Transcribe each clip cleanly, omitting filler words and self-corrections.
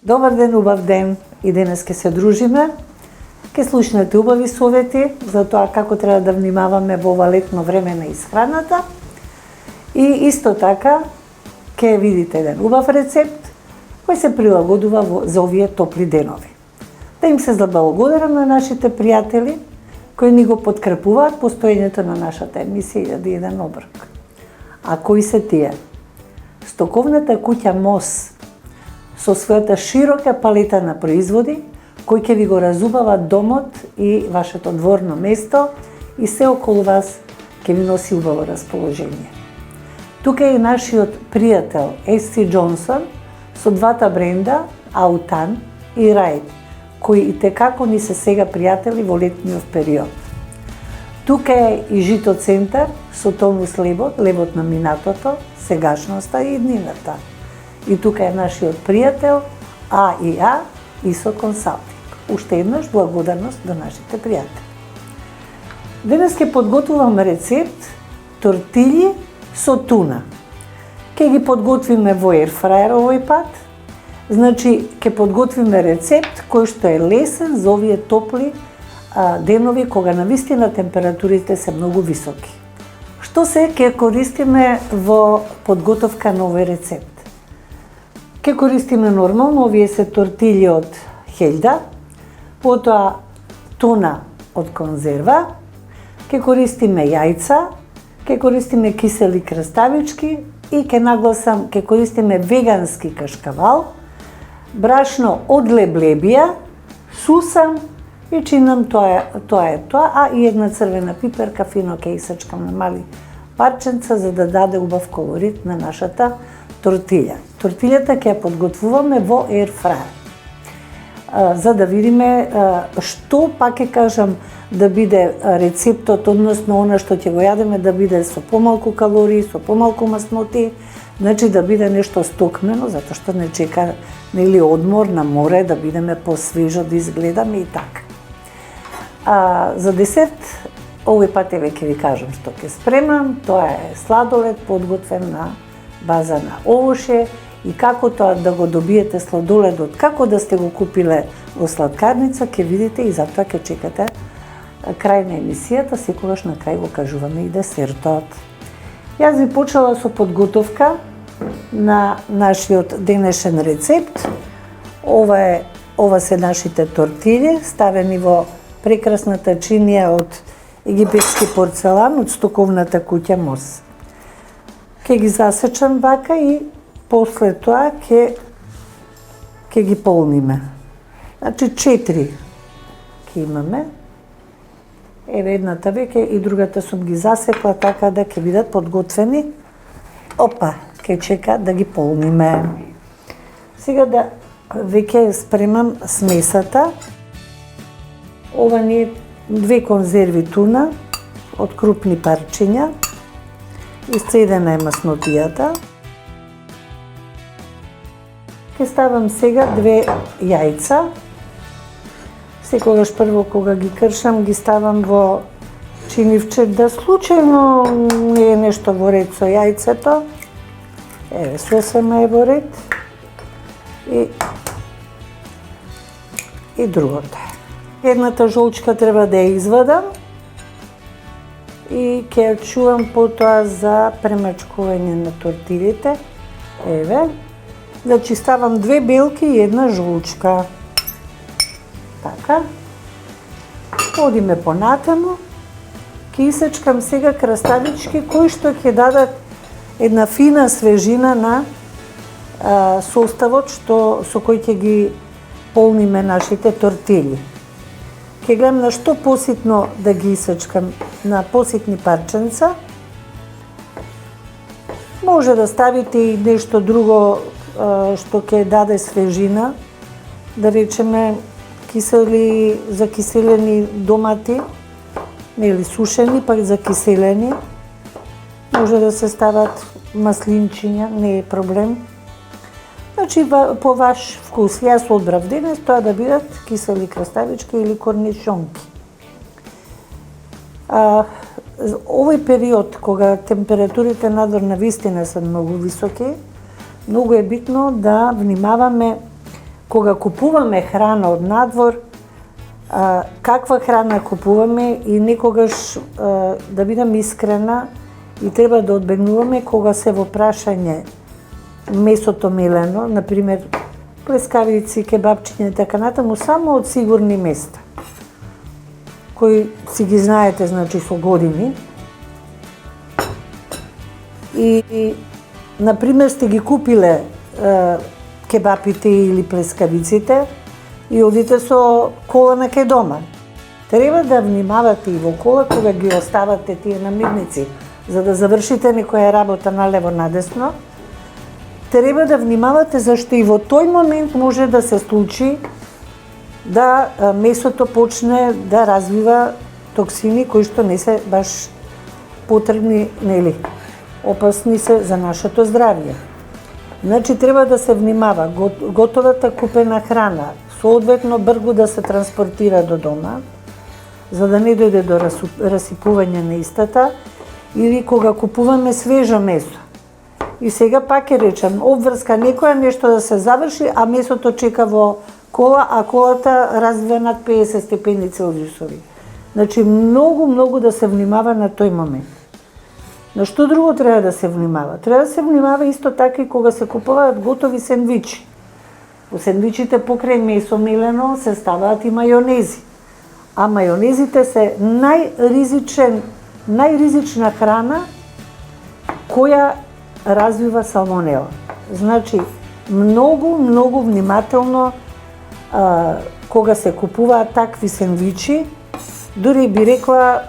Добар ден, убав ден, и денес ке се дружиме. Ке слушнете убави совети за тоа како треба да внимаваме во ова летно време на исхраната. И исто така ке видите еден убав рецепт кој се прилагодува за овие топли денови. Да им се заблагодарам на нашите пријатели кои ни го подкрепуваат постоењето на нашата емисија Јади еден оброк. А кои се тие? Стоковната куќа МОС со својата широка палета на производи, кој ќе ви го разубава домот и вашето дворно место и се околу вас ќе ви носи убаво расположение. Тука е и нашиот пријател SC Johnson со двата бренда Аутан и Рајд, кои и текако ни се сега пријатели во летниот период. Тука е и Жито центар со Томус лебот, лебот на минатото, сегашноста и иднината. И тука е нашиот пријател АИА ИСО Консалтинг. Уште еднаш благодарност до нашите пријатели. Денес ќе подготвувам рецепт тортилји со туна. Ќе ги подготвиме во ерфраер овој пат. Значи, ќе подготвиме рецепт кој што е лесен за овие топли денови кога навистина температурите се многу високи. Што се ќе користиме во подготовка на овој рецепт? Ке користиме нормално, овие се тортилји од хелда, потоа туна од конзерва, ке користиме јајца, ке користиме кисели краставички и ке нагласам, ке користиме вегански кашкавал, брашно од леблебија, сусам и чинам тоа, а и една црвена пиперка фино ке исачкам на мали парченца за да даде убав колорит на нашата тортилја. Тортилјата ќе ја подготвуваме во ерфраер. За да видиме што, пак ќе кажам, да биде рецептот, односно она што ќе го јадеме да биде со помалку калории, со помалку масноти, значи да биде нешто стокмено, затоа што не чека нели одмор на море, да бидеме посвежо, да изгледаме и така. За десерт, овој пат еве ќе ви кажам што ќе спремам, тоа е сладолед подготвен на база на овоше и како тоа да го добиете сладоледот, како да сте го купиле во сладкарница, ќе видите и затоа ќе чекате крај на емисијата, секогаш на крај го кажуваме и десертот. Јас ви почела со подготовка на нашиот денешен рецепт. Ова се нашите тортилји, ставени во прекрасната чинија од египетски порцелан од стоковната куќа МОС. Ке ги засечам вака и после тоа ке ги полниме. Значи 4 ке имаме. Еве едната веќе и другата сум ги засекла така да ке бидат подготвени. Опа, ке чека да ги полниме. Сега да веќе спремам смесата. Ова ни е 2 конзерви туна од крупни парчиња. Исцедена е маснотијата. Ке ставам сега 2 јајца. Секогаш прво кога ги кршам ги ставам во чинивче да случајно не е нешто во ред со јајцето. Еве, сосема е во ред. И другото. Едната жолчка треба да ја извадам и ќе ја чувам потоа за премачкување на тортилите. Еве. Значи ставам 2 белки и една жолчка. Така. Одиме понатаму. Ќе исечкам сега краставички кои што ќе дадат една фина свежина на составот со кој ќе ги полниме нашите тортилји. Ќе гледам на што поситно да ги исечкам, на поситни парченца. Може да ставите и нешто друго што ќе даде свежина, да речеме закиселени домати, или сушени, пак закиселени. Може да се стават маслинчиња, не е проблем. Значи, по ваш вкус. Јас одбрав денес тоа да бидат кисели краставички или корнишонки. Овој период, кога температурите надвор навистина се многу високи, многу е битно да внимаваме кога купуваме храна од надвор, каква храна купуваме и некогаш, да бидам искрена, и треба да одбегнуваме кога се во прашање месото мелено, например, плескавици, кебапчиња и така натаму, само од сигурни места, кои си ги знаете, значи, со години. И например, сте ги купиле кебапите или плескавиците и одите со кола на кај дома. Треба да внимавате и во кола кога ги оставате тие намирници, за да завршите некоја работа налево надесно. Треба да внимавате зашто и во тој момент може да се случи да месото почне да развива токсини кои што не се баш потребни, нели, опасни се за нашето здравје. Значи треба да се внимава готовата купена храна соодветно бргу да се транспортира до дома, за да не дојде до расипување на истата, или кога купуваме свежо месо. И сега пак ќе речам, обврска некоја нешто да се заврши, а месото чека во кола, а колата развива над 50 степени Целзиусови. Значи многу да се внимава на тој момент. На што друго треба да се внимава? Треба да се внимава исто така и кога се купуваат готови сендвичи. Во сендвичите покрај месо мелено се ставаат и мајонези. А мајонезите се најризична храна која развива салмонела. Значи, многу внимателно кога се купуваат такви сендвичи, дури би рекла,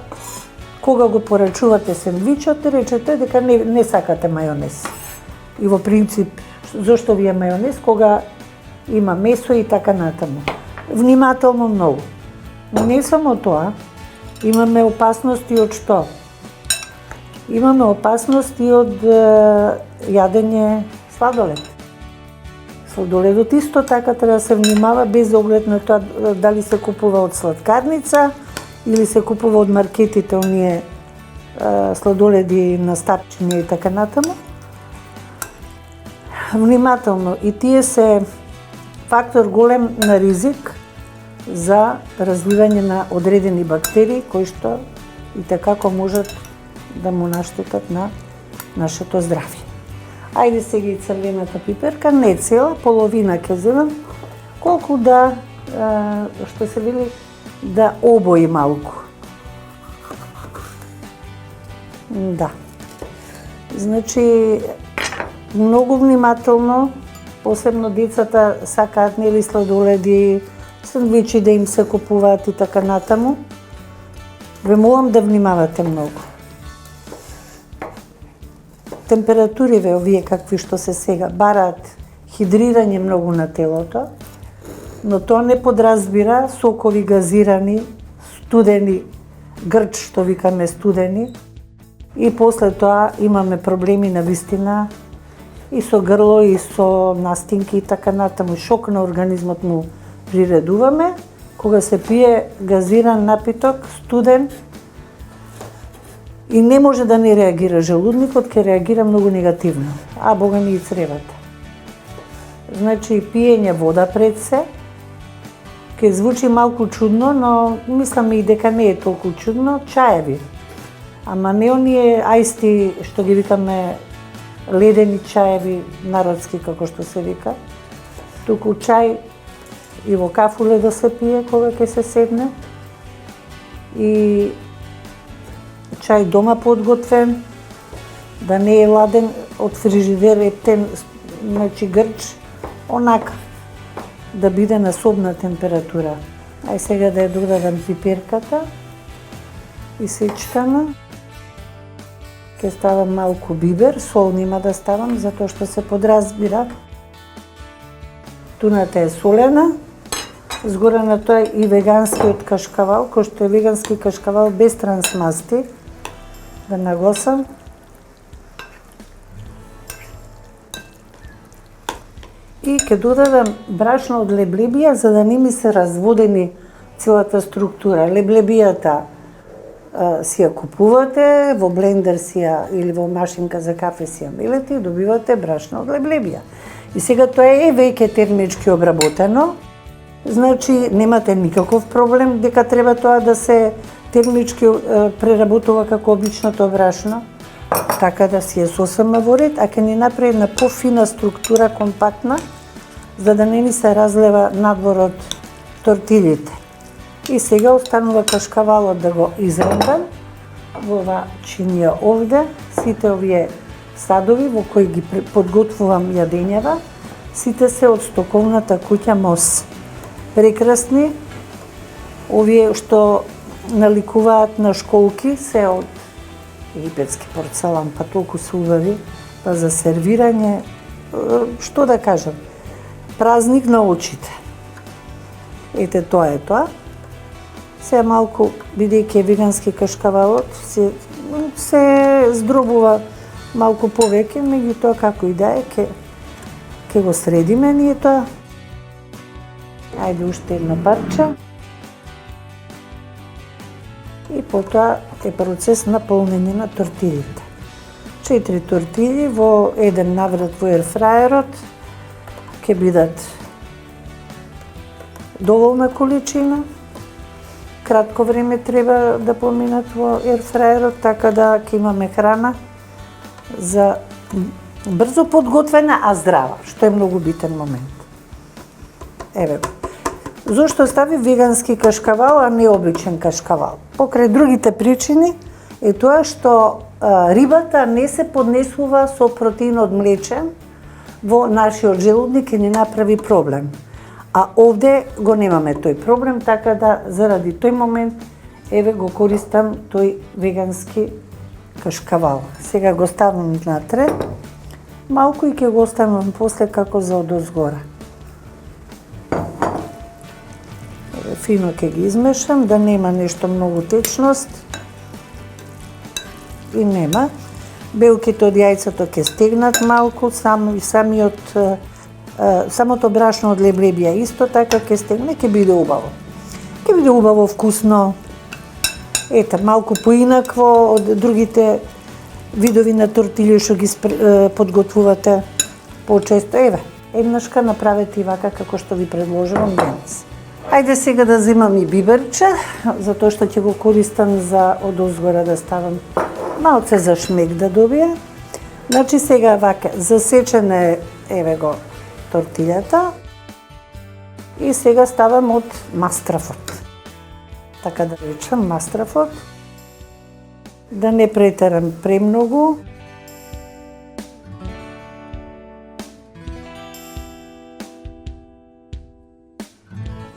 кога го порачувате сендвичот, речете дека не сакате мајонез. И во принцип, зошто ви е мајонез кога има месо и така натаму. Внимателно многу. Но не само тоа, имаме опасности од што? Имаме опасности од јадење сладолед. Сладоледот исто така треба да се внимава без оглед на тоа дали се купува од сладкарница или се купува од маркетите, оние сладоледи на стапчиња и така натаму. Внимателно, и тие се фактор голем на ризик за развивање на одредени бактерии кои што и такако можат да му наштетат на нашето здравје. Ајде сега и црвената пиперка, не цела, половина ќе земам, колку да, што се вели, да обои малку. Да. Значи, многу внимателно, посебно децата сакаат, нели, сладоледи, сендвичи да им се купуваат и така натаму. Ве молам да внимавате многу. Температуриве овие какви што се сега бараат хидрирање многу на телото, но тоа не подразбира сокови газирани, студени, грч што викаме студени, и после тоа имаме проблеми на вистина и со грло, и со настинки и така натаму, шок на организмот му приредуваме, кога се пие газиран напиток, студен, и не може да не реагира желудникот, ќе реагира многу негативно, а бога ми и цревата. Значи, пиење вода пред се, ќе звучи малку чудно, но мислам и дека не е толку чудно, чаеви. Ама не оние ајсти, што ги викаме ледени чаеви, народски, како што се вика, туку чај и во кафуле да се пие кога ќе се седне, и чај дома подготвен, да не е ладен од фрижидер, ептен, значи грч, онака, да биде на собна температура. Ај сега да ја додадам пиперката и сечкана. Ке ставам малку бибер, сол нема да ставам, затоа што се подразбира. Туната е солена, згора на тоа и веганскиот кашкавал, кој што е вегански кашкавал без трансмасти. Да нагласам. И ќе додадам брашно од леблебија, за да не ми се разводени целата структура. Леблебијата си ја купувате, во блендер си ја, или во машинка за кафе си ја мелете и добивате брашно од леблебија. И сега тоа е веќе термички обработено, значи немате никаков проблем дека треба тоа да се термички преработува како обичното брашно, така да си е сосема во ред, а ќе ни направи една пофина структура, компактна, за да не ни се разлева надвор од тортилите. И сега останува кашкавалот да го изрендам во ова чинија овде, сите овие садови во кои ги подготвувам јадењава, сите се од стоковната куќа МОС. Прекрасни, овие што наликуваат на школки се од египетски порцелан, па толку се убави, па за сервирање, што да кажам, празник на очите. Ете, тоа е тоа. Се малку, бидејќи е вегански кашкавалот, се здробува малку повеќе, меѓутоа како и да е, ќе го средиме ние тоа. Ајде уште едно парче. И потоа е процес на полнење на тортилите. 4 тортили во еден наврат во ерфраерот ќе бидат доволна количина. Кратко време треба да поминат во ерфраерот, така да ќе имаме храна за брзо подготвена, а здрава, што е многу битен момент. Еве го. Зошто стави вегански кашкавал, а не обичен кашкавал? Покрај другите причини е тоа што рибата не се поднесува со протеинот млечен во нашиот желудник и ни направи проблем. А овде го немаме тој проблем, така да заради тој момент еве го користам тој вегански кашкавал. Сега го ставам натре, малку и ќе го оставам после како за одозгора. Фино ќе ги измешам, да нема нешто многу течност. И нема. Белките од јајцето ќе стегнат малку, самото брашно од леблебија исто така ќе стегне, ќе биде убаво. Ќе биде убаво, вкусно. Ете, малку поинакво од другите видови на тортили што ги подготвувате почесто. Еве, еднашка направете и вака како што ви предложувам денес. Ајде сега да земам и биберче, затоа што ќе го користам за одозгора да ставам малце за шмек да добие. Значи сега вака, засечена е, еве го, тортилјата и сега ставам од мастрафот. Така да речам, мастрафот. Да не претерам премногу.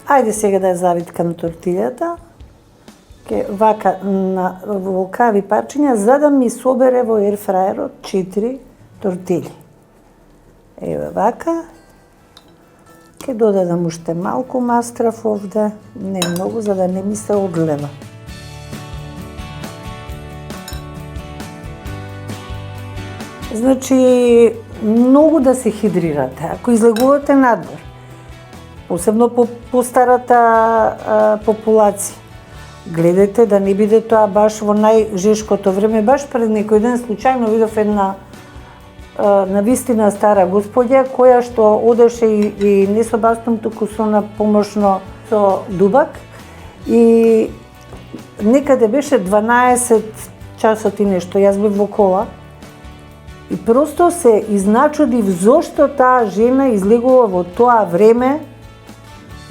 Ајде сега да ја завиткам тортилјата. Вака во кави парчиња, за да ми собере во ерфраерот 4 тортили. Еве вака. Ке додадам уште малку мастрав овде, не многу, за да не ми се одлева. Значи, многу да се хидрирате. Ако излегувате надвор, посебно по старата популација, гледате да не биде тоа баш во најжешкото време. Баш пред некој ден случајно видов една навистина стара господја која што одеше и не со бастун, туку со на помошно со дубак и некаде беше 12 часот и нешто. Јас бев во кола и просто се изначудив зошто таа жена излегува во тоа време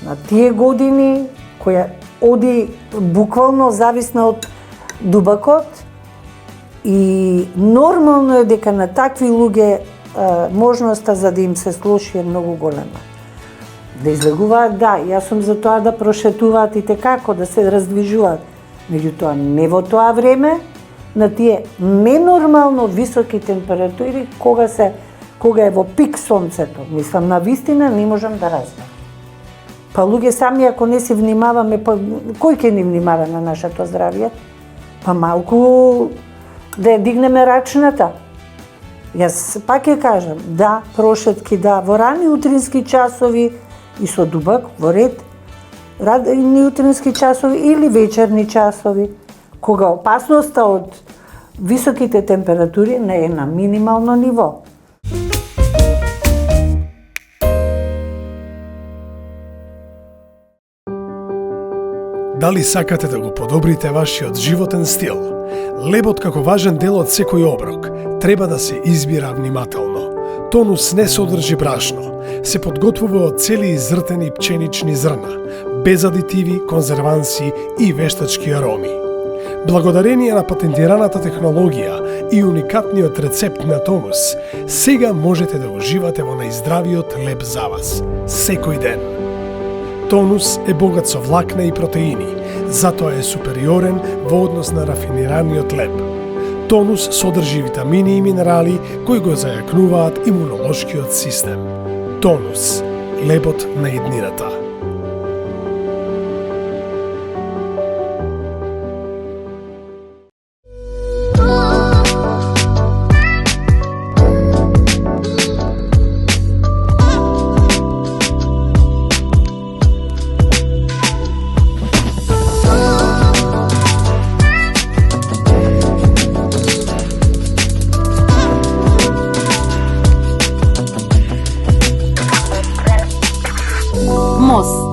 на тие години, која оди буквално зависна од дубакот и нормално е дека на такви луѓе можноста за да им се слоши е многу голема. Да излегуваат, да, јас сум за тоа да прошетуваат и како да се раздвижуваат, меѓутоа не во тоа време, на тие ненормално високи температури, кога е во пик сонцето. Мислам, на вистина не можам да разберам. Па луѓе сами ако не си внимаваме, па кој ќе ни внимава на нашето здравје? Па малку да ја дигнеме рачната. Јас пак ќе кажам, да, прошетки, да, во рани утрински часови и со дубак, во ред, рани утрински часови или вечерни часови, кога опасноста од високите температури не е на минимално ниво. Дали сакате да го подобрите вашиот животен стил? Лебот како важен дел од секој оброк треба да се избира внимателно. Тонус не содржи брашно, се подготвува од цели изртени пченични зрна, без адитиви, конзерванси и вештачки ароми. Благодарение на патентираната технологија и уникатниот рецепт на Тонус, сега можете да уживате во најздравиот леб за вас, секој ден. Тонус е богат со влакна и протеини, затоа е супериорен во однос на рафинираниот леб. Тонус содржи витамини и минерали кои го зајакнуваат имунолошкиот систем. Тонус, лебот на иднината.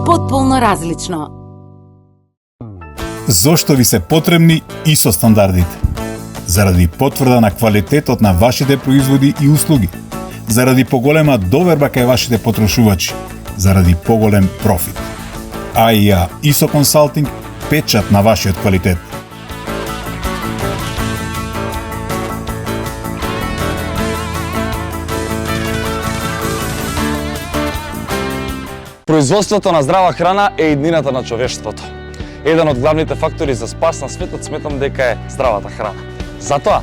Потполно различно. Зошто ви се потребни ISO стандардите? Заради потврда на квалитетот на вашите производи и услуги, заради поголема доверба кај вашите потрошувачи, заради поголем профит. AIA ISO Consulting печат на вашиот квалитет. Производството на здрава храна е иднината на човештвото. Еден од главните фактори за спас на светот сметам дека е здравата храна. Затоа,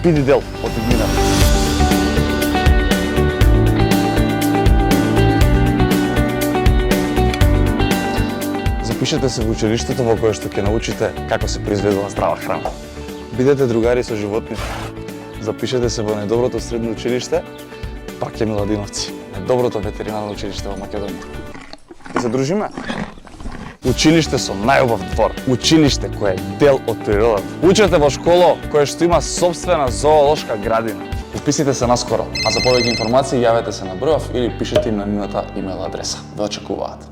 биди дел од иднината. Запишете се во училиштето во кое што ќе научите како се произведува здрава храна. Бидете другари со животните. Запишете се во најдоброто средно училиште Паке Миладиновци, најдоброто ветеринарно училиште во Македонија. Да се дружиме? Училиште со најубав двор. Училиште кое е дел од природата. Учете во школа кое што има собствена зоолошка градина. Уписите се наскоро, а за повеќе информации јавете се на бројов или пишете им на нивната имейл адреса. Ве очекуваат.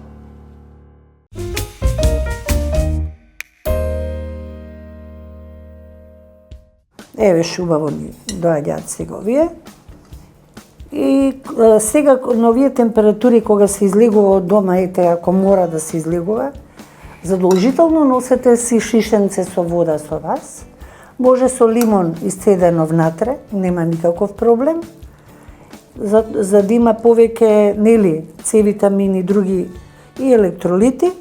Еве шубаво ни доаѓаат сега овие. И сега на овие температури кога се излегува од дома, ете ако мора да се излегува, задолжително носете си шишенце со вода со вас. Може со лимон исцедено внатре, нема никаков проблем. За да има повеќе, нели, С витамини, други и електролити,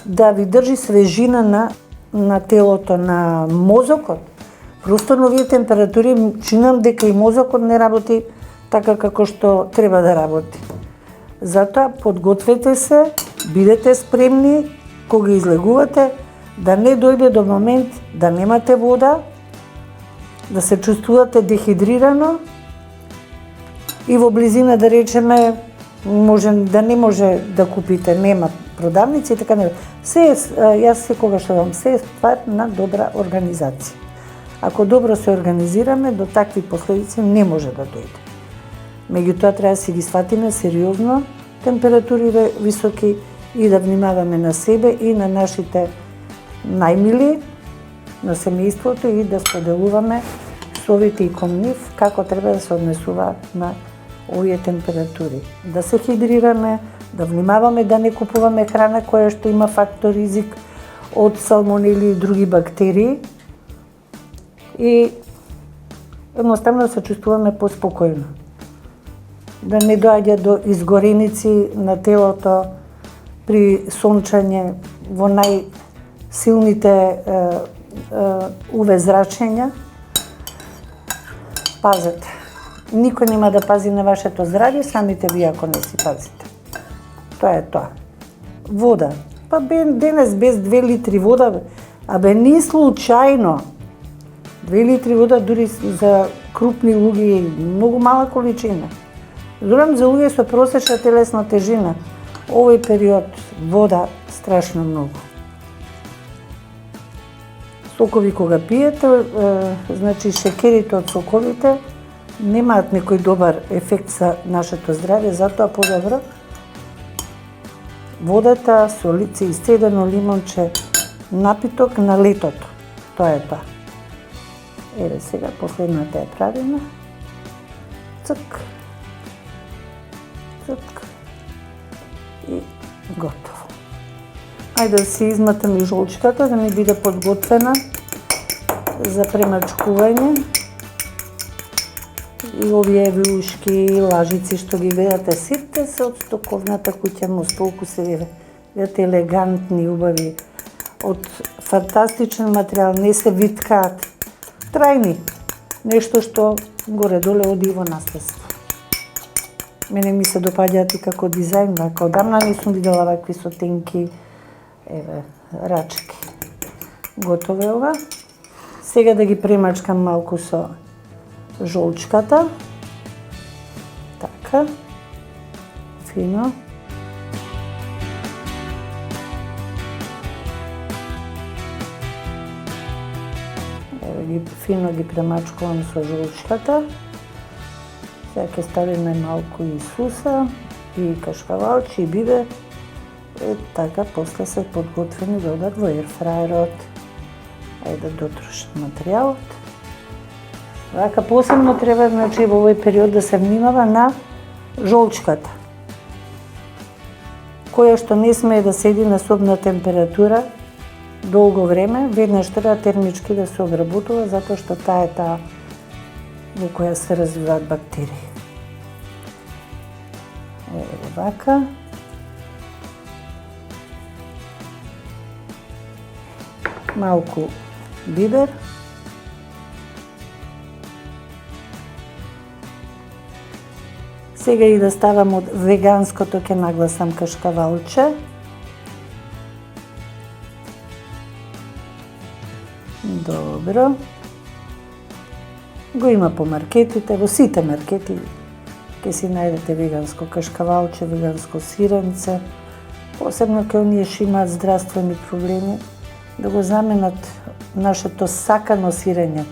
да ви држи свежина на телото, на мозокот. Просто на овие температури чинам дека и мозокот не работи така како што треба да работи. Затоа подгответе се, бидете спремни кога излегувате, да не дојде до момент да немате вода, да се чувствувате дехидрирано и во близина, да речеме, да не може да купите, нема продавници и така не. Јас секогаш дам, се е ствар на добра организација. Ако добро се организираме, до такви последици не може да дојде. Меѓутоа треба да си ги сватиме сериозно температурите високи и да внимаваме на себе и на нашите најмили, на семејството и да споделуваме совети и кон нив како треба да се однесува на овие температури. Да се хидрираме, да внимаваме да не купуваме храна која што има фактор ризик од салмонели и други бактерии и едноставно да се чувствуваме поспокојно. Да не доаѓа до изгореници на телото при сончање во најсилните UV зрачења. Пазете. Никој нема да пази на вашето здравје, самите вие ако не си пазите. Тоа е тоа. Вода. Па денес без 2 литри вода, не случајно. 2 литри вода дури за крупни луѓе е многу мала количина. Дорам за луѓе со просечна телесна тежина, овој период вода страшно многу. Сокови кога пиете, значи шекерите од соковите немаат некој добар ефект за нашето здравје, затоа подобро водата со исцедено лимонче напиток на летото. Тоа е тоа. Еве сега последната ја правиме. Цк. Цк. И готово. Ајде да си изматам и жолчката да ми биде подготвена за премачкување. И овие вилушки, лажици што ги гледате сите се од стоковната куќа Мостолку се видите елегантни, убави, од фантастичен материјал, не се виткаат, трајни, нешто што горе-доле оди во наследство. Мене ми се допаѓаат и како дизајн, вака одамна не сум видела вакви со тенки, еве, рачки. Готово е ова. Сега да ги премачкам малку со жолчката. Така. Фино. Еве ги фино ги премачкувам со жолчката. Сега ќе ставиме малку и суса, и кашкавалчи, и бибер. Така, после се подготвени да одат во ерфраерот. Ајде да дотрошам материјалот. Вака посебно треба, значи, во овој период да се внимава на жолчката, која што не смее да седи на собна температура долго време, веднаш треба термички да се обработува, затоа што таа е таа во која се развиваат бактерии. Еве вака. Малку бибер. Сега и да ставам од веганското, ќе нагласам кашкавалче. Добро. Го има по маркетите, во сите маркети ќе си најдете веганско кашкавалче, веганско сиренце. Посебно кај оние што имаат здравствени проблеми, да го заменат нашето сакано сирење.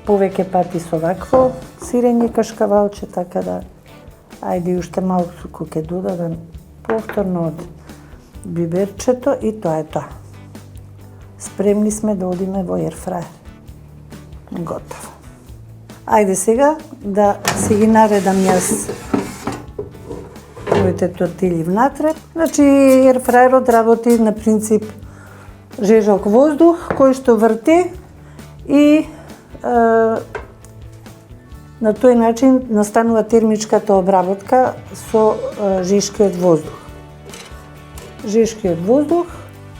Повеќе пати со вакво сирење кашкавалче, така да ајде и уште малку ќе додадам повторно од биберчето и тоа е тоа. Спремни сме да одиме во ерфраер. Готово. Ајде сега да си ги наредам јас овите тортили внатре. Значи ерфраерот работи на принцип жежок воздух кој што врти и на тој начин настанува термичката обработка со жешкиот воздух. Жешкиот воздух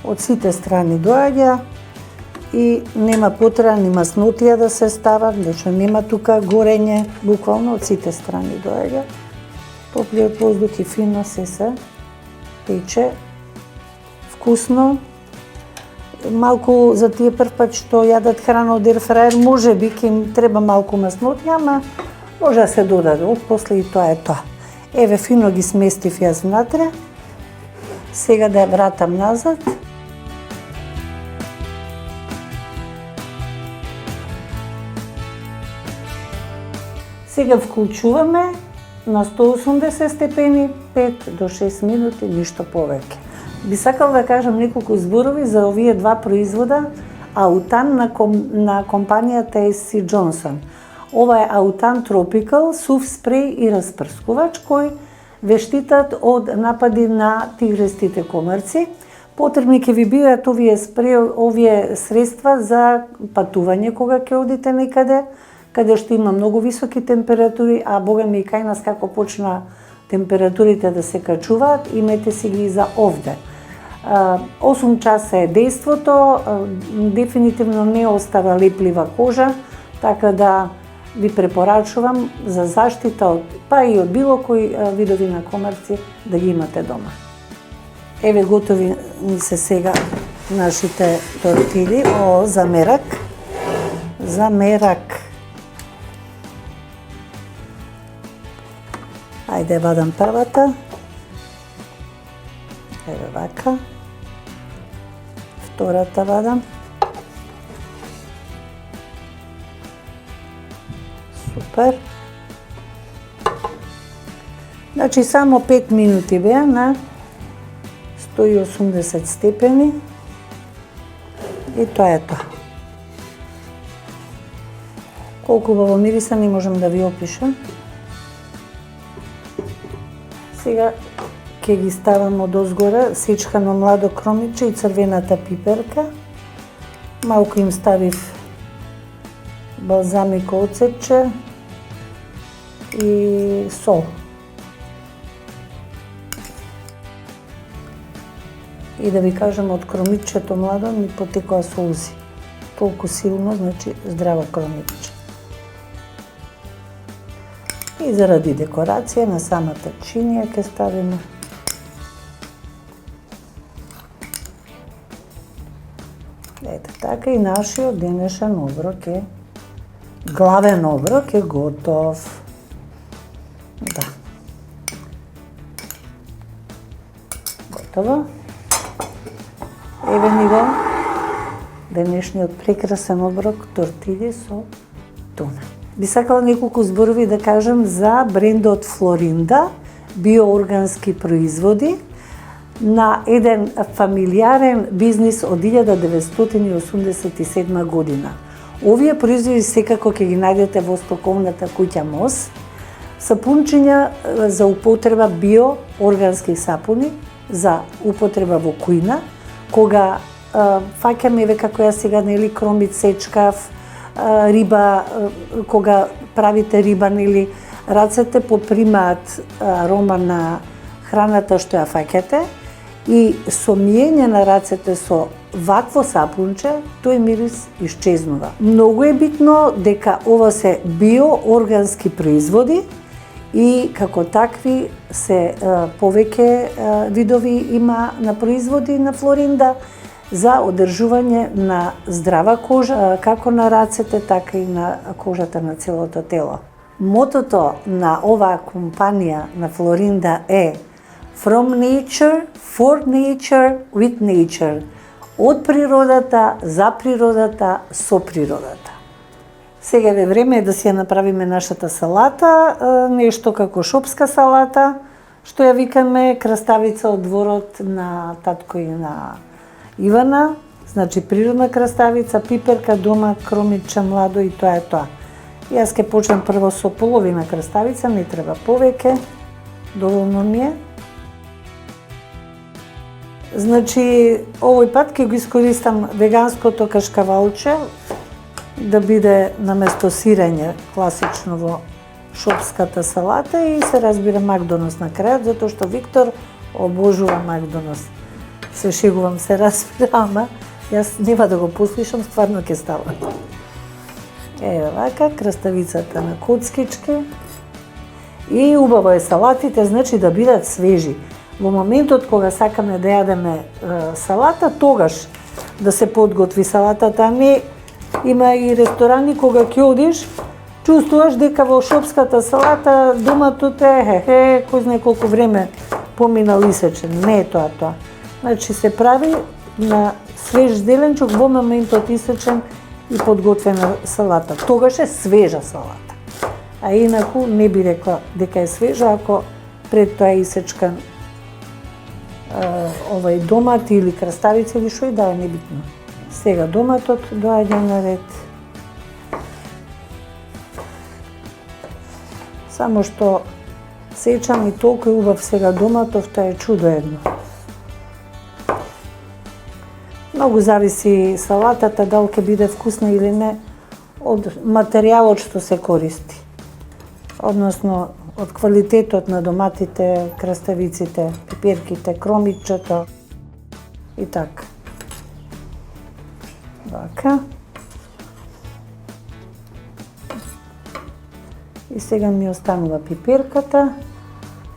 од сите страни доаѓа и нема потреба ни маснотија да се става, значи нема тука горење, буквално од сите страни доаѓа. Топлиот воздух и фино се пече, вкусно. Малку за тие прв пат што јадат храна од ерфраер, може би ќе им треба малку маснотија, ама може да се додаде, после и тоа е тоа. Еве фино ги сместив јас внатре. Сега да ја вратам назад. Сега вклучуваме на 180 степени 5 до 6 минути, ништо повеќе. Би сакал да кажам неколку зборови за овие два производа Аутан на компанијата SC Johnson. Ова е Аутан Tropical, сув спреј и распрскувач кој ве штитат од напади на тигрестите комарци. Потребни ќе ви бидат овие средства за патување кога ќе одите некаде, каде што има многу високи температури, а богами и кај нас како почна температурите да се качуваат, имете си ги за овде. 8 часа е дејството, дефинитивно не остава леплива кожа, така да ви препорачувам за заштита од, па и од било кои видови на комарци да ги имате дома. Еве готови ни се сега нашите тортили, за мерак. За мерак. Ајде вадам првата. Еве вака. Втората вадам. Супер. Значи само 5 минути беа на 180 степени и тоа е тоа. Колку убаво мириса не можам да ви опишам. Сега ќе ги ставам одозгора сечкано младо кромиче и црвената пиперка. Малку им ставив балзамико оцепче и сол. И да ви кажам, од кромичето младо ми потекоа солзи. Толку силно, значи здраво кромиче. И заради декорација на самата чинија ќе ставиме ете така и нашиот денешен оброк е главен оброк е готов. Да. Готово. Еве ни го денешниот прекрасен оброк тортиљи со туна. Би сакала неколку зборови да кажам за брендот Флоринда, биооргански производи, на еден фамилиарен бизнис од 1987 година. Овие производи секако ќе ги најдете во стоковната куќа МОС. Сапунчиња за употреба биооргански сапуни за употреба во кујна, кога фаќаме еве како ја сега нели кромит сечкав, риба, кога правите риба, нели, рацете попримаат арома на храната што ја фаќате и со миење на рацете со вакво сапунче, тој мирис исчезнува. Многу е битно дека ова се биооргански производи и како такви се повеќе видови има на производи на Флоринда за одржување на здрава кожа, како на рацете, така и на кожата на целото тело. Мотото на оваа компанија на Флоринда е From nature, for nature, with nature. Од природата, за природата, со природата. Сега е време да си ја направиме нашата салата, нешто како шопска салата, што ја викаме краставица од дворот на татко и на Ивана, значи природна краставица, пиперка, дома, кромиче младо и тоа е тоа. Јас ќе почнам прво со половина краставица, не треба повеќе, доволно ми е. Значи, овој пат ќе го искористам веганското кашкавалче, да биде наместо сирење класично во шопската салата и се разбира Макдонос на крајот, затоа што Виктор обожува Макдонос. Се шегувам, се разбира, ама јас нема да го послушам, стварно ќе става. Еве вака, краставицата на коцкички. И убаво е салатите, значи да бидат свежи. Во моментот кога сакаме да јадеме салата, тогаш да се подготви салатата, а не има и ресторани кога ќе одиш, чувствуваш дека во шопската салата доматот е, кој знае колку време поминал исечен. Не е тоа. Значи се прави на свеж зеленчук во моментот исечен и подготвена салата. Тогаш е свежа салата. А инаку не би рекла дека е свежа ако пред тоа е исечкан овај домат или краставица или што и да е небитно. Сега доматот доаѓа на ред. Само што сечам и толку е убав сега доматов, тоа е чудо едно. Многу зависи салатата дали ќе биде вкусна или не од материјалот што се користи. Односно од квалитетот на доматите, краставиците, пиперките, кромичето и така. Вака. И сега ми останува пиперката.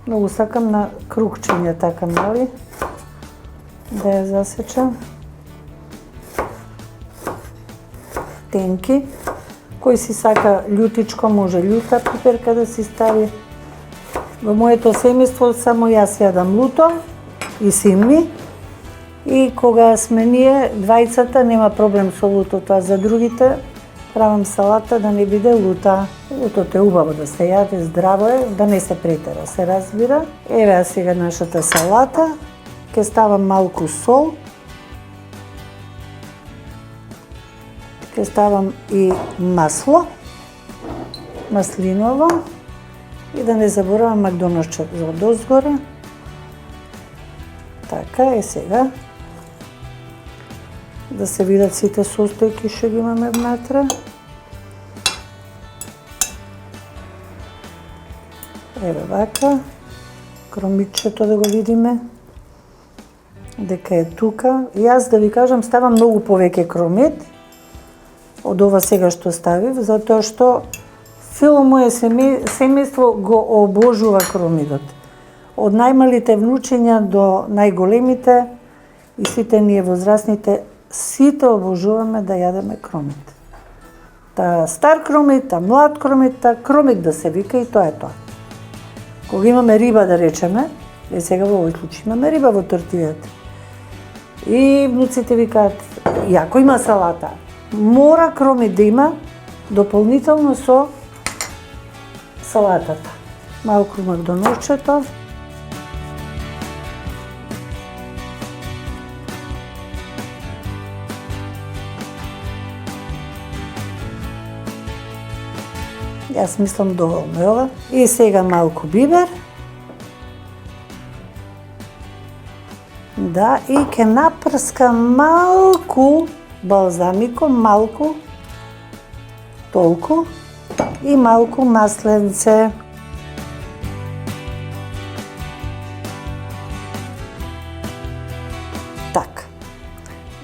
Многу сакам на крукчиња така мали да ја засечам. Тенки. Кој си сака љутичко, може љута пиперка да си стави. Во моето семејство само јас јадам луто и син ми. И кога сме ние двајцата, нема проблем со лутото, а за другите правам салата да не биде лута. Лутото е убаво да се јаде, здраво е, да не се претера, се разбира. Еве сега нашата салата. ќе ставам малку сол, ќе ставам и масло, маслиново, и да не заборавам макдоналдче за дозгоре. Така е сега. Да се видат сите состојки што ги имаме внатре. Еве вака. Кромитчето да го видиме. Дека е тука. Јас да ви кажам ставам многу повеќе кромит од ова сега што ставив, затоа што цело моје семејство го обожува кромидот. Од најмалите внучиња до најголемите и сите ние возрастните, сите обожуваме да јадеме кромит. Та стар кромит, та млад кромит, та кромит да се вика и тоа е тоа. Кога имаме риба да речеме, е сега во овој случај имаме риба во тортијата. И внуците викаат, јако има салата, мора кромит да има дополнително со салатата. Малку макдоналдчето. Јас мислам доволно е ова. И сега малку бибер. Да, и ќе напрскам малку балзамико, малку, толку, и малку масленце. Така.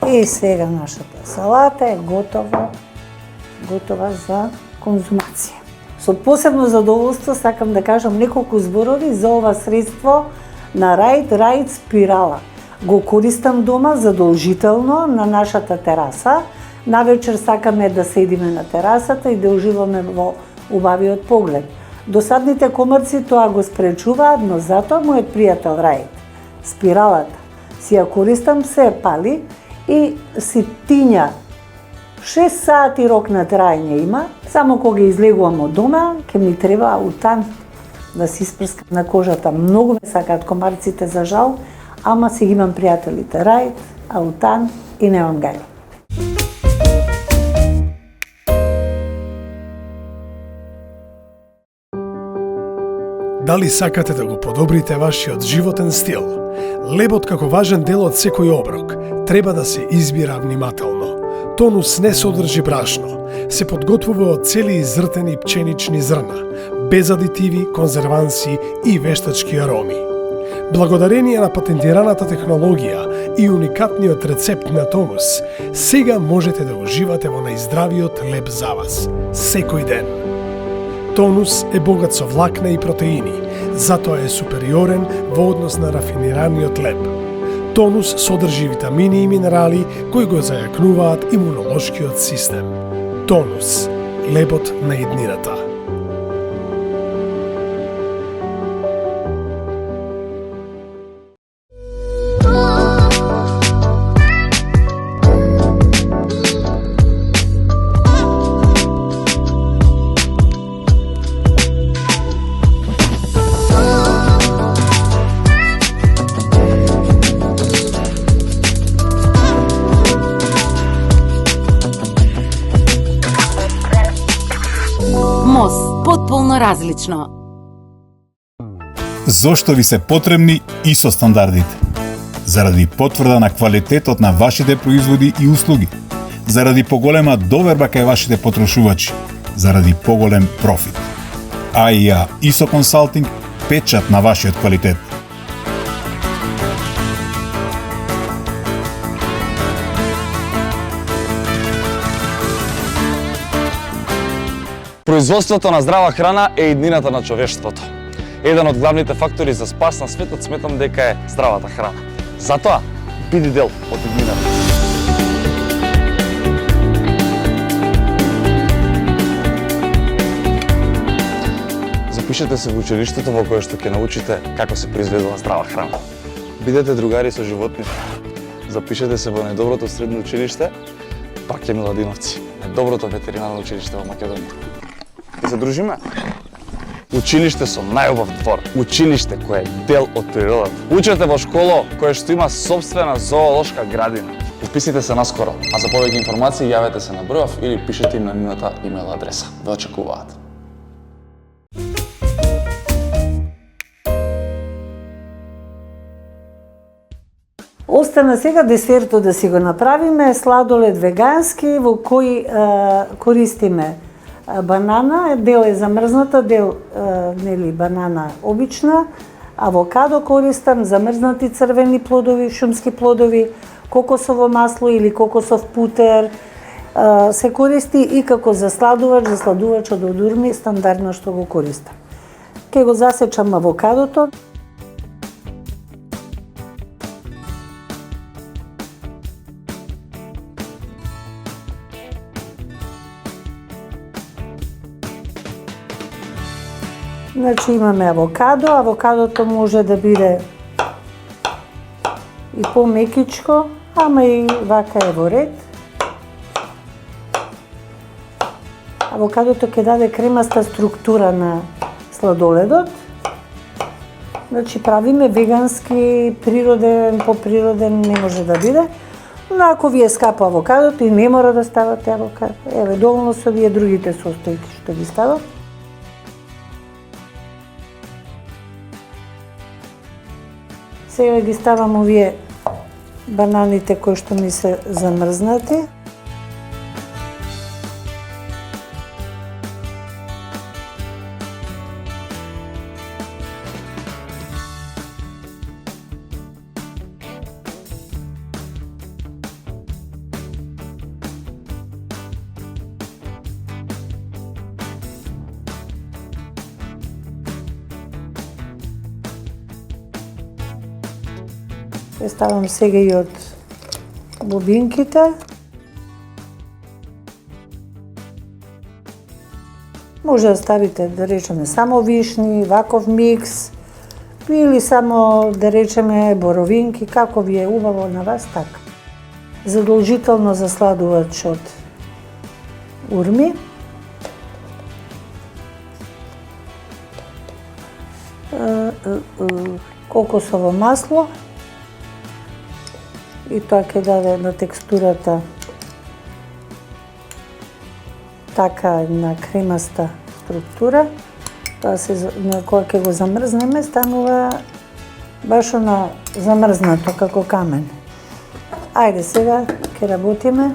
И сега нашата салата е готова за конзумација. Со посебно задоволство сакам да кажам неколку зборови за ова средство на Раид спирала. Го користам дома задолжително на нашата тераса. Навечер сакаме да седиме на терасата и да уживаме во убавиот поглед. Досадните комарци тоа го спречуваат, но затоа мојот пријател Раид спиралата си ја користам, се пали и си тиња 6 сати рок на трајање има, само кога излегувам од дома, ќе ми треба аутан да си испрскам на кожата. Многу ме сакаат комарците за жал, ама си ги имам пријателите Раид, аутан и немам гај. Дали сакате да го подобрите вашиот животен стил? Лебот како важен дел од секој оброк треба да се избира внимателно. Тонус не содржи брашно, се подготвува од цели изртени пченични зрна, без адитиви, конзерванси и вештачки ароми. Благодарение на патентираната технологија и уникатниот рецепт на Тонус, сега можете да уживате во најздравиот леб за вас, секој ден. Тонус е богат со влакна и протеини, затоа е супериорен во однос на рафинираниот леб. Тонус содржи витамини и минерали кои го зајакнуваат имунолошкиот систем. Тонус, лебот на иднината. Потполно различно. Зошто ви се потребни ISO стандардите? Заради потврда на квалитетот на вашите производи и услуги, заради поголема доверба кај вашите потрошувачи, заради поголем профит. AIA ISO Consulting, печат на вашиот квалитет. Производството на здрава храна е иднината на човештвото. Еден од главните фактори за спас на светот сметам дека е здравата храна. Затоа, биди дел од иднината. Запишете се во училиштето во кое што ќе научите како се произведува здрава храна. Бидете другари со животните. Запишете се во најдоброто средно училиште, Паке Миладиновци, најдоброто ветеринарно училиште во Македонија. И се дружиме. Училиште со најубав двор. училиште кое е дел од природата. Учете во школа која што има сопствена зоолошка градина. Уписите се наскоро, а за повеќе информации јавете се на бројов или пишете им на нивната имейл адреса. Ве очекуваат. Остана сега десертот да си го направиме, сладолед вегански во кој користиме банана, дел е замрзната, дел нели банана обична, авокадо користам, замрзнати црвени плодови, шумски плодови, кокосово масло или кокосов путер, се користи и како засладувачот од урми, стандардно што го користам. Ке го засечам авокадото. Значи имаме авокадо, авокадото може да биде и помекичко, ама и вака е во ред. Авокадото ќе даде кремаста структура на сладоледот. Значи правиме вегански, природен, поприроден не може да биде. Но ако ви е скапо авокадото и не мора да ставате авокадо, еве доволно се овие другите состојки што ги ставам. Сега ги ставам овие бананите кои што ми се замрзнати. Ја ставам сега и од бубинките. Може да ставите, да речеме, само вишни, ваков микс, или само, да речеме, боровинки, како ви е убаво на вас, така. Задолжително засладувач од урми. Кокосово масло. И тоа ќе даде на текстурата така една кремаста структура. Тоа кога ќе го замрзнеме, станува баш на замрзнато како камен. Ајде сега ќе работиме.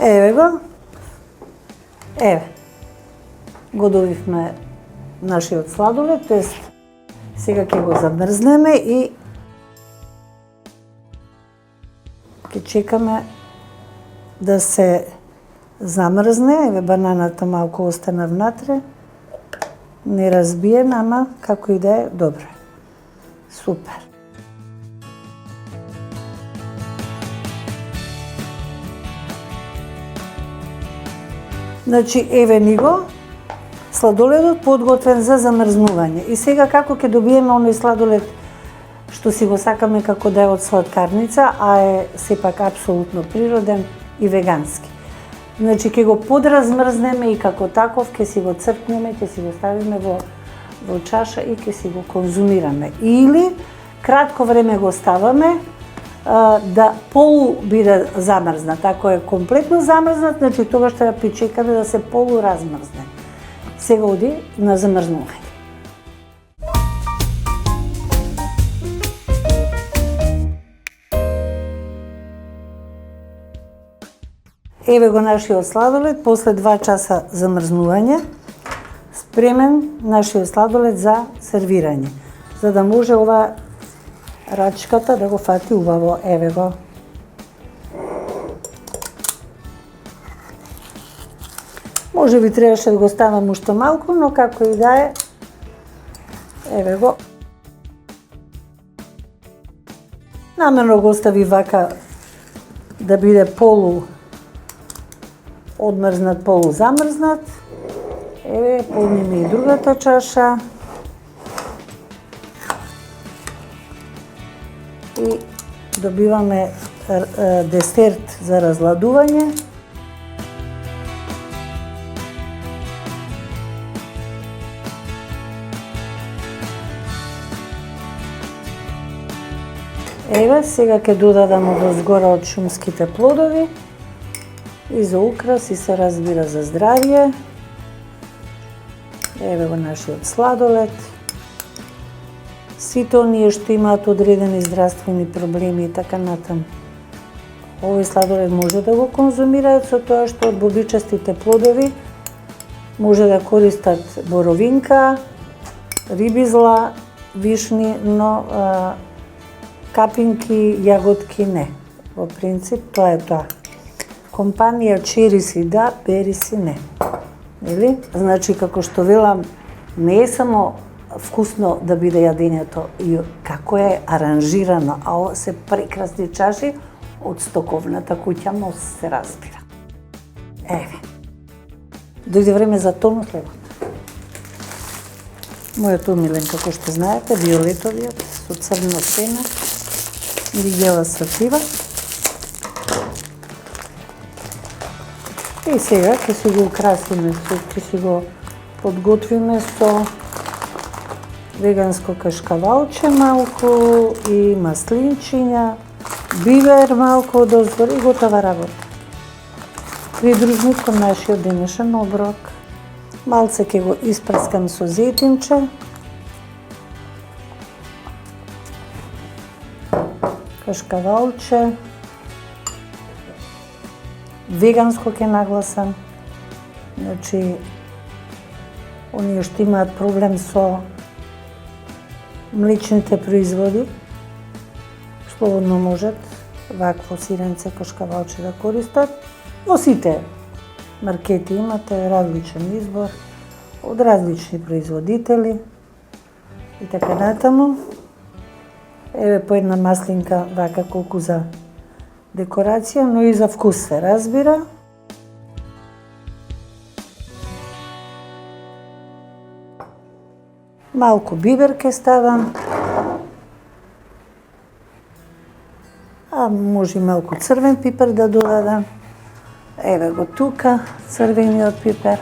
Еве го. Еве. Го добивме нашиот сладолед, тоест сега ќе го замрзнеме и ќе чекаме да се замрзне. Еве бананата малку остана внатре. Не разбиена, ама како и да е, добро. Супер. Значи, еве ни го, сладоледот подготвен за замрзнување. И сега како ќе добиеме оној сладолед што си го сакаме како да е од сладкарница, а е сепак апсолутно природен и вегански. Значи, ќе го подразмрзнеме и како таков ќе си го црпнеме, ќе си го ставиме во чаша и ќе си го конзумираме. Или кратко време го ставаме, да полу биде замрзнат. Ако е комплетно замрзнат, значи тогаш треба причекаме да се полу размрзне. Сега оди на замрзнување. Еве го нашиот сладолед после 2 часа замрзнување. Спремен нашиот сладолед за сервирање. За да може ова рачката да го фати убаво, еве го. Може би требаше да го ставам уште малку, но како и да е, еве го. Намерно го остави вака да биде полу одмрзнат, полу замрзнат. Еве, полниме и другата чаша. И добиваме десерт за разладување. Еве, сега ќе додадам одозгора од шумските плодови и за украс и се разбира за здравје. Еве го нашиот сладолед. Сите оние што имаат одредени здравствени проблеми и така натаму. Овој сладолед може да го конзумираат со тоа што од бобичастите плодови може да користат боровинка, рибизла, вишни, но капинки, јаготки не. Во принцип, тоа е тоа. Компанија чериси да, бериси не. Или? Значи, како што велам, не е само вкусно да биде јадењето, и како е аранжирано, а ова се прекрасни чаши од стоковната куќа МОС, се разбира. Еве. Дојде време за тонус лебот. Мојот омилен, како што знаете, виолетовиот со црно сене или бела светлива. И сега ќе си го украсиме, ќе си го подготвиме со веганско кашкавалче малку и маслинчиња, бивер малку одозгор и готова работа. Придружник кон нашиот денешен оброк. Малце ќе го испрскам со зејтинче. Кашкавалче. Веганско ќе нагласам. Значи, оние што имаат проблем со млечните производи, слободно можат вакво сиренце кашкавалче да користат. Во сите маркети имате различен избор од различни производители и така натаму. Еве по една маслинка вака колку за декорација, но и за вкус се разбира. Малку бибер ке ставам. А може и малку црвен пипер да додадам. Еве го тука, црвениот пипер.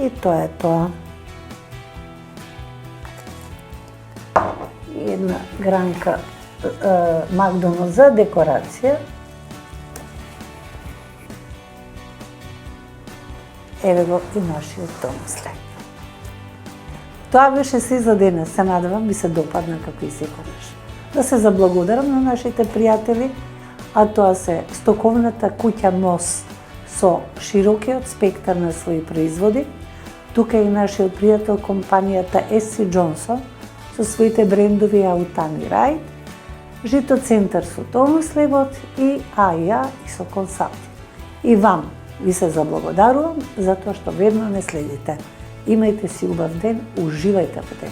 И тоа е тоа. И една гранка Макдоналд за декорација. Еве го и нашиот тонус леб. Тоа беше се за денес. Се надевам ви се допадна како и секогаш. Да се заблагодарам на нашите пријатели, а тоа се стоковната куќа МОС со широкиот спектар на своји производи. Тука е и нашиот пријател компанијата SC Johnson со своите брендови Аутани Рајд, Жито центар со тонус лебот и АИА и со консалтинг. И вам ви се заблагодарувам за тоа што ведно не следите. Имајте си убав ден, уживајте во ден.